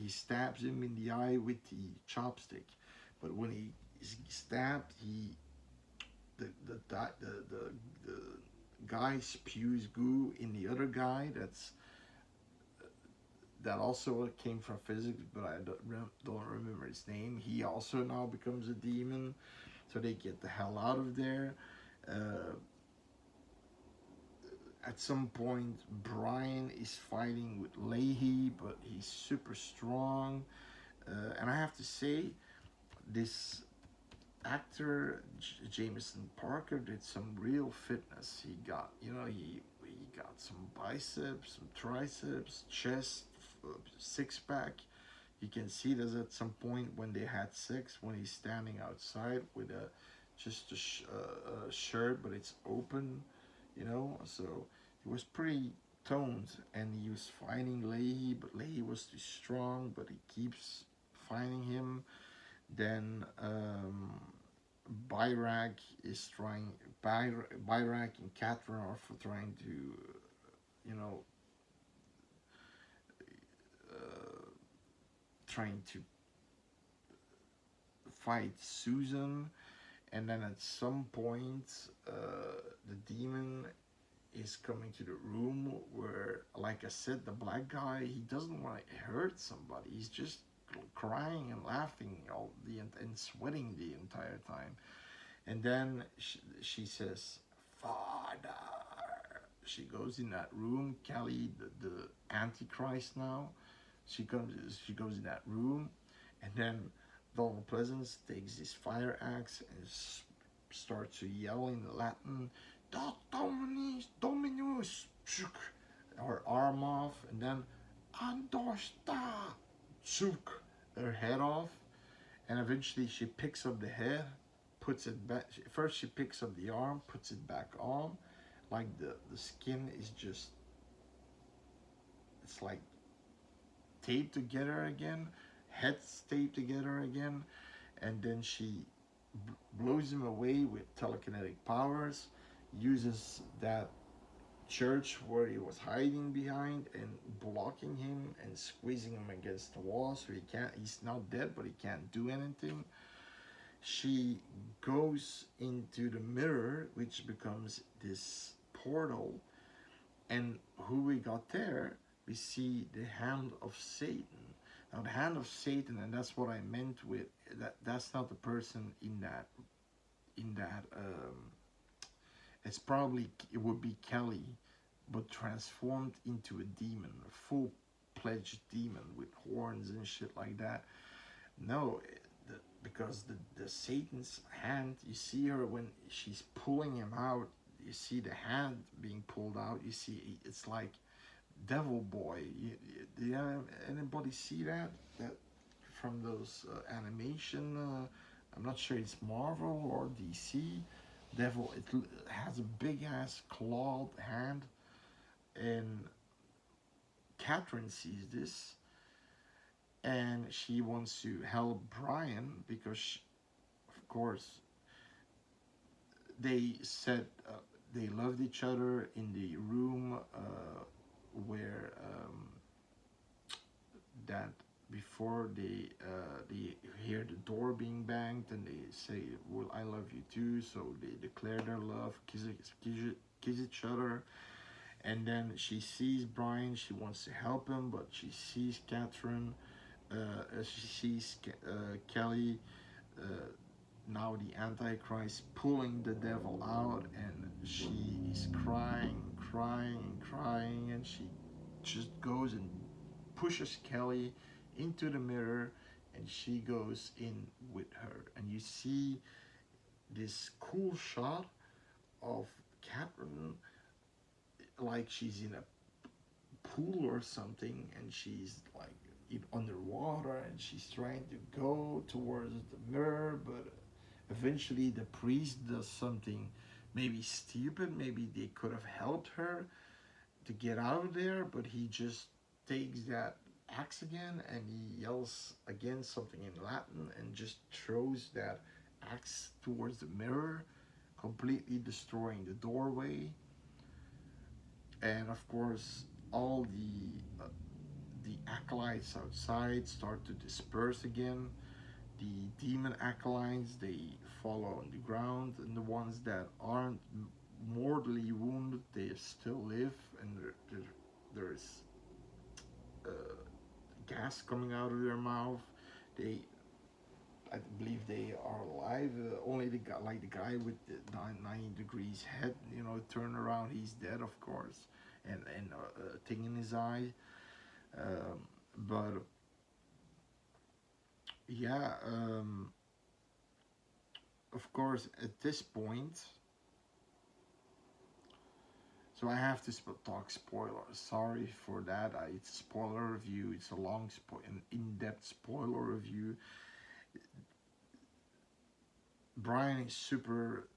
stabs him in the eye with the chopstick. But when he is stabbed, the guy spews goo in the other guy. That also came from physics, but I don't remember his name. He also now becomes a demon, so they get the hell out of there. At some point, Brian is fighting with Leahy, but he's super strong. And I have to say, this actor Jameson Parker did some real fitness. He got, he got some biceps, some triceps, chest, six-pack. You can see this at some point when they had sex, when he's standing outside with just a shirt, but it's open, So he was pretty toned, and he was fighting Leahy, but Leahy was too strong, but he keeps fighting him. Then Byrak and Catherine are trying to, trying to fight Susan, and then at some point the demon is coming to the room where, like I said, the black guy, he doesn't want to hurt somebody. He's just crying and laughing and sweating the entire time. And then she says, "Father." She goes in that room. Kelly, the Antichrist now, she goes in that room, and then Donald Pleasance takes his fire axe and starts to yell in Latin, "Dat Dominus," her arm off, and then "Andosta," chook her head off, and eventually she picks up the head, puts it back. First she picks up the arm, puts it back on, like the skin is just, it's like taped together again, heads taped together again, and then she blows him away with telekinetic powers, uses that church where he was hiding behind and blocking him and squeezing him against the wall, so he's not dead, but he can't do anything. She goes into the mirror, which becomes this portal, And who we got there, we see the hand of Satan. Now the hand of Satan, and that's what I meant with that. That's not the person in that. In that, it's probably it would be Kelly, but transformed into a demon, a full-fledged demon with horns and shit like that. No, because the Satan's hand, you see her when she's pulling him out. You see the hand being pulled out. You see it's like Devil Boy. Anybody see that? That from those animation? I'm not sure it's Marvel or DC. Devil. It has a big ass clawed hand, and Catherine sees this, and she wants to help Brian because, of course, they said they loved each other in the room where that before they hear the door being banged, and they say, well, I love you too, so they declare their love, kiss each other. And then she sees Brian, she wants to help him, but she sees Catherine, she sees Kelly, now the Antichrist, pulling the devil out, and she is crying, and she just goes and pushes Kelly into the mirror, and she goes in with her. And you see this cool shot of Catherine like she's in a pool or something, and she's like underwater, and she's trying to go towards the mirror, but eventually the priest does something maybe stupid. Maybe they could have helped her to get out of there, but he just takes that axe again, and he yells again something in Latin, and just throws that axe towards the mirror, completely destroying the doorway. And of course, all the acolytes outside start to disperse again. The demon acolytes, they fall on the ground, and the ones that aren't mortally wounded, they still live, and there's gas coming out of their mouth. I believe they are alive. Only the guy, like the guy with the 90 degrees head, turn around, he's dead, of course, and a thing in his eye. But yeah, of course, at this point, so I have to talk spoilers. Sorry for that. It's a spoiler review. It's a long, an in-depth spoiler review. Brian is super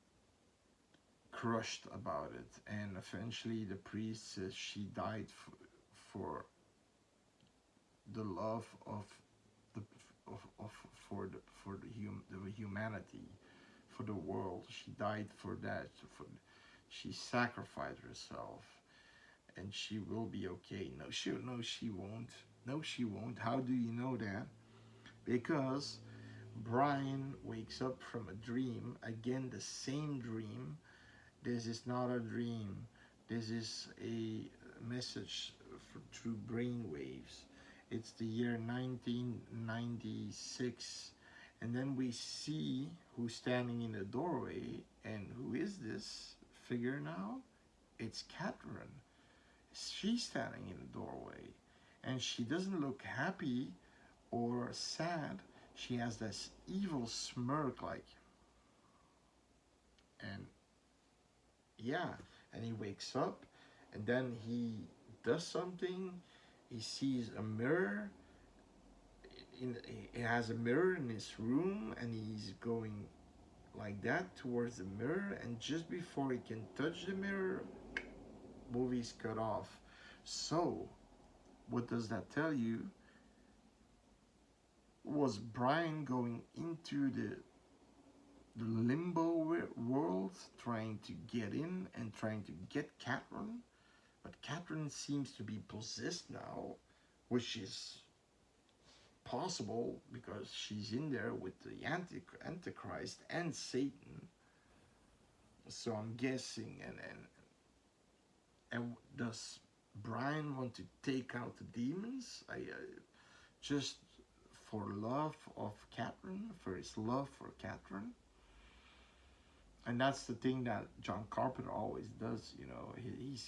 crushed about it, and eventually the priest says she died for the love of the for the humanity, for the world. She died for that. She sacrificed herself, and she will be okay. No, she won't. No, she won't. How do you know that? Because Brian wakes up from a dream, again the same dream. This is not a dream. This is a message through brain waves. It's the year 1996, and then we see who's standing in the doorway, and who is this figure now? It's Catherine. She's standing in the doorway, and she doesn't look happy or sad. She has this evil smirk, like, and yeah, and he wakes up, and then he does something. He sees a mirror. He has a mirror in his room, and he's going like that towards the mirror, and just before he can touch the mirror, movie's cut off. So, what does that tell you? Was Brian going into the limbo world, trying to get in and trying to get Catherine? But Catherine seems to be possessed now, which is possible because she's in there with the Antichrist and Satan. So I'm guessing, And does Brian want to take out the demons? Just for love of Catherine, for his love for Catherine. And that's the thing that John Carpenter always does. He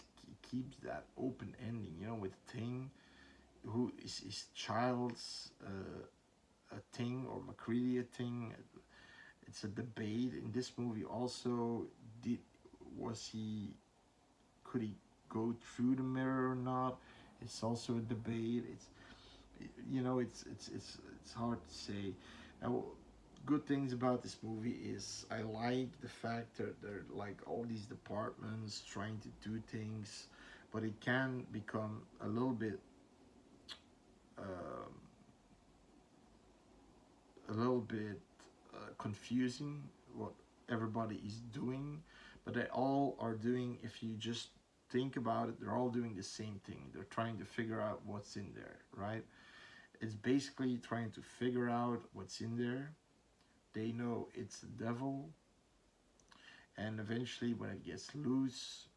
keeps that open ending. With Thing, who is his child's a thing, or McCready a thing. It's a debate in this movie. Also, could he go through the mirror or not? It's also a debate. It's hard to say. Now, good things about this movie is I like the fact that there are like all these departments trying to do things, but it can become a little bit confusing what everybody is doing, but they all are doing, if you just think about it, they're all doing the same thing. They're trying to figure out what's in there, right? It's basically trying to figure out what's in there. They know it's the devil, and eventually when it gets loose,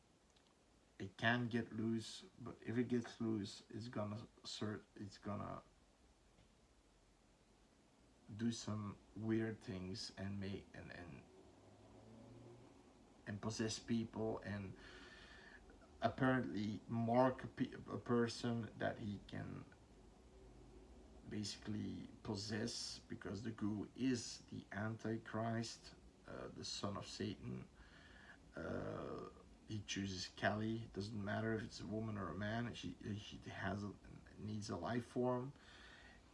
it can get loose, but if it gets loose, it's gonna do some weird things and make and possess people, and apparently mark a person that he can basically possess, because the goo is the Antichrist, the son of Satan. He chooses Kelly. Doesn't matter if it's a woman or a man. She needs a life form,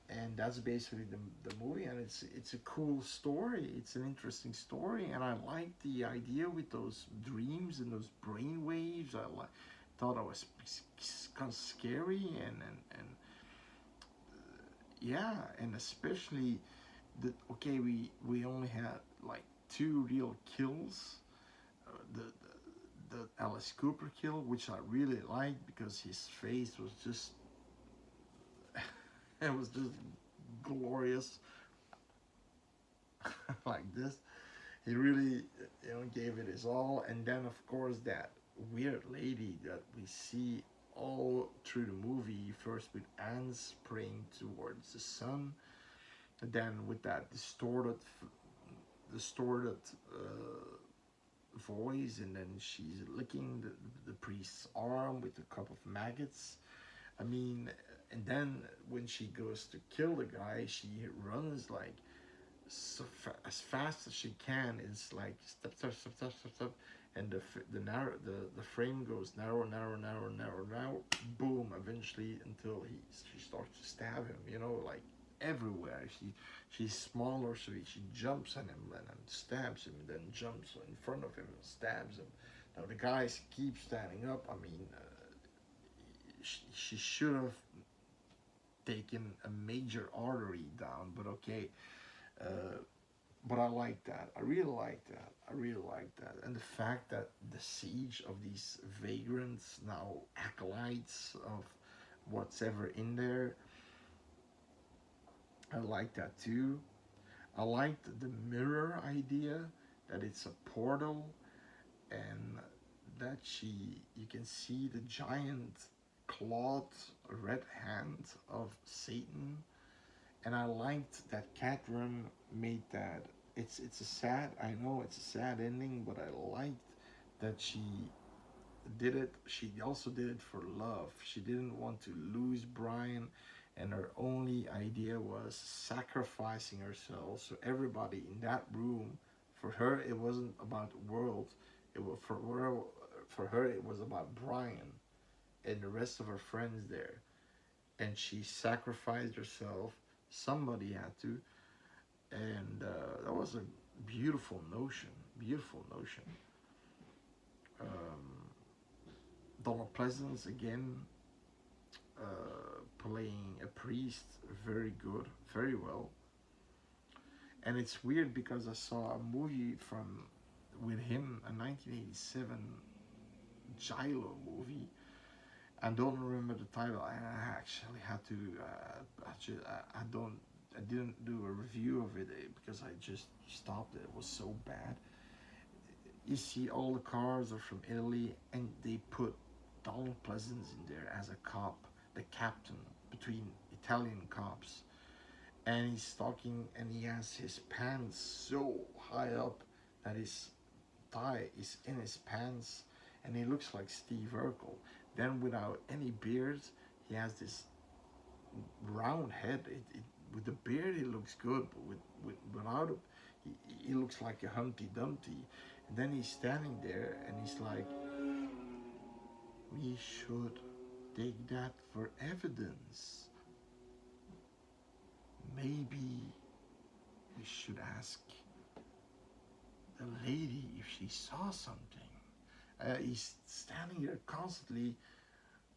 and that's basically the movie. And it's a cool story. It's an interesting story, and I like the idea with those dreams and those brain waves. Thought it was kind of scary, and yeah, and especially we only had like 2 real kills. The Alice Cooper kill, which I really liked because his face was just it was just glorious. Like this, he really gave it his all. And then of course that weird lady that we see all through the movie, first with Anne's praying towards the sun, and then with that distorted voice, and then she's licking the priest's arm with a cup of maggots. I mean, and then when she goes to kill the guy, she runs like as fast as she can. It's like step, step, step, step, step, step, and the frame goes narrow, narrow, narrow, narrow, narrow, boom, eventually until she starts to stab him. Like everywhere. She's smaller, so she jumps on him and then stabs him, and then jumps in front of him and stabs him. Now the guys keep standing up. I mean, she should have taken a major artery down, but okay. But I like that. I really like that. And the fact that the siege of these vagrants, now acolytes of what's ever in there, I like that too. I liked the mirror idea, that it's a portal, and that you can see the giant clawed red hand of Satan. And I liked that Catherine made that. I know it's a sad ending, but I liked that she did it. She also did it for love. She didn't want to lose Brian, and her only idea was sacrificing herself. So everybody in that room, for her, it wasn't about the world. It was for her it was about Brian and the rest of her friends there. And she sacrificed herself. Somebody had to, and that was a beautiful notion. Donald Pleasance again, playing a priest, very good, very well. And it's weird because I saw a movie with him, a 1987 Gilo movie. I don't remember the title. I actually had to. I didn't do a review of it because I just stopped it. It was so bad. You see, all the cars are from Italy, and they put Donald Pleasance in there as a cop, the captain between Italian cops, and he's talking, and he has his pants so high up that his thigh is in his pants, and he looks like Steve Urkel. Then without any beard, he has this round head. With the beard, he looks good, but without it, he looks like a Humpty Dumpty. And then he's standing there, and he's like, "We should take that for evidence. Maybe we should ask the lady if she saw something." He's standing there constantly,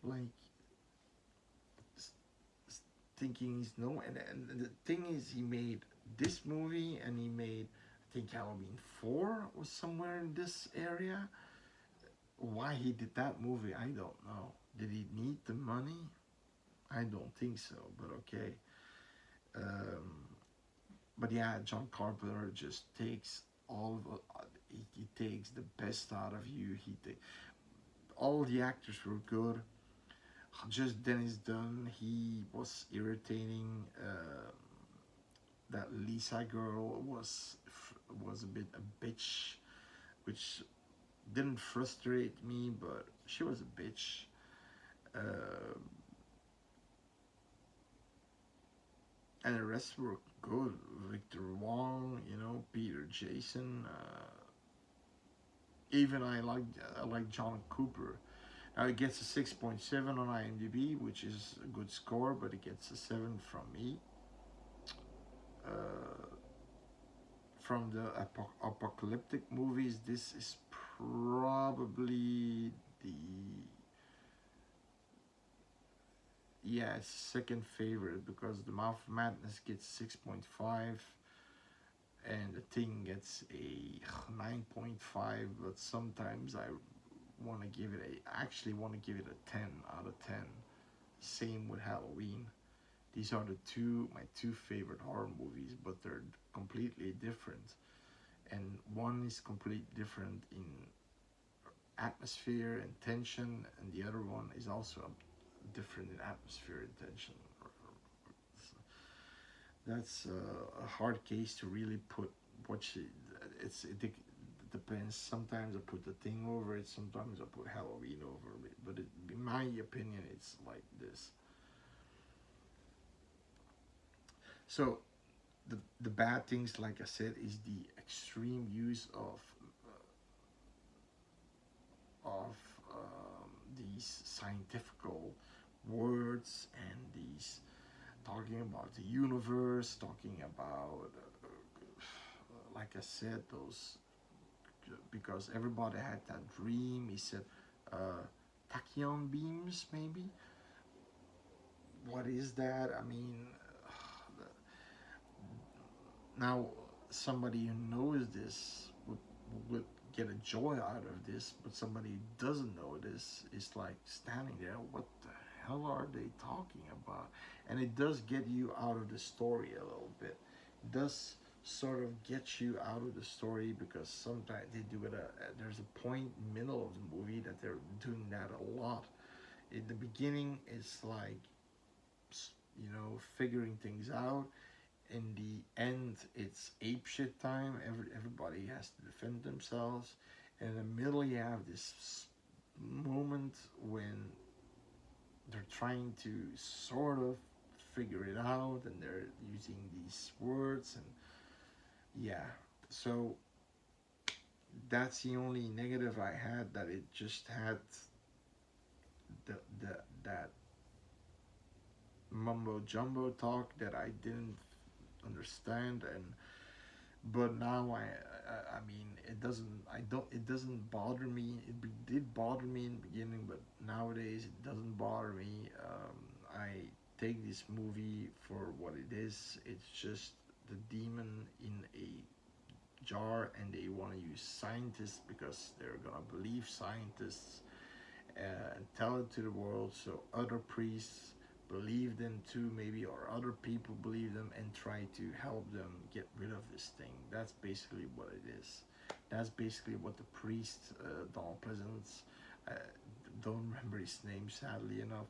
like thinking he's no. And the thing is, he made this movie, and he made, I think, Halloween 4 was somewhere in this area. Why he did that movie, I don't know. Did he need the money? I don't think so, but okay. But yeah, John Carpenter just takes all of he takes the best out of you. All the actors were good. Just Dennis Dunn, he was irritating. That Lisa girl was a bit a bitch, which didn't frustrate me, but she was a bitch. And the rest were good. Victor Wong, Peter Jason. Even I like John Cooper. Now it gets a 6.7 on IMDb, which is a good score, but it gets a 7 from me. From the apocalyptic movies, this is probably it's second favorite, because The Mouth of Madness gets 6.5 and The Thing gets a 9.5, but sometimes I actually want to give it a 10 out of 10. Same with Halloween. These are my two favorite horror movies, but they're completely different. And one is completely different in atmosphere and tension, and the other one is also different in atmosphere and tension. That's a hard case to really put it depends. Sometimes I put The Thing over it, sometimes I put Halloween over it, but in my opinion, it's like this. So the bad things, like I said, is the extreme use of these scientific words, and these talking about the universe, talking about like I said, those, because everybody had that dream. He said tachyon beams, maybe. What is that? I mean, now somebody who knows this would get a joy out of this, but somebody who doesn't know this is like standing there, what the hell are they talking about? And it does get you out of the story a little bit. It does sort of get you out of the story, because sometimes they do it there's a point in the middle of the movie that they're doing that a lot. In the beginning, it's like, figuring things out. In the end, it's apeshit time. Everybody has to defend themselves. And in the middle, you have this moment when they're trying to sort of figure it out, and they're using these words, and so that's the only negative I had, that it just had that mumbo jumbo talk that I didn't understand. But now I mean, it doesn't bother me. It did bother me in the beginning, but nowadays it doesn't bother me. I take this movie for what it is. It's just the demon in a jar, and they want to use scientists because they're gonna believe scientists and tell it to the world, so other priests believe them too, maybe, or other people believe them, and try to help them get rid of this thing. That's basically what it is. That's basically what the priest, Donald Pleasance, don't remember his name, sadly enough,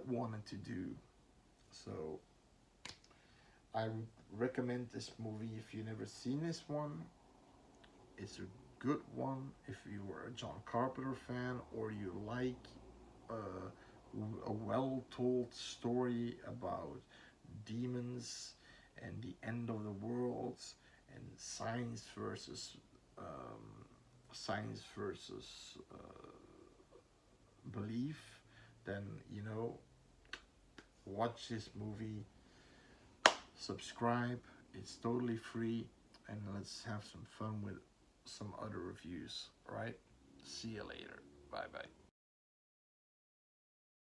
wanted to do. So I would recommend this movie if you've never seen this one. It's a good one if you were a John Carpenter fan, or you like a well-told story about demons and the end of the world and science versus belief. Then watch this movie, subscribe, it's totally free, and let's have some fun with some other reviews. All right, see you later. Bye bye.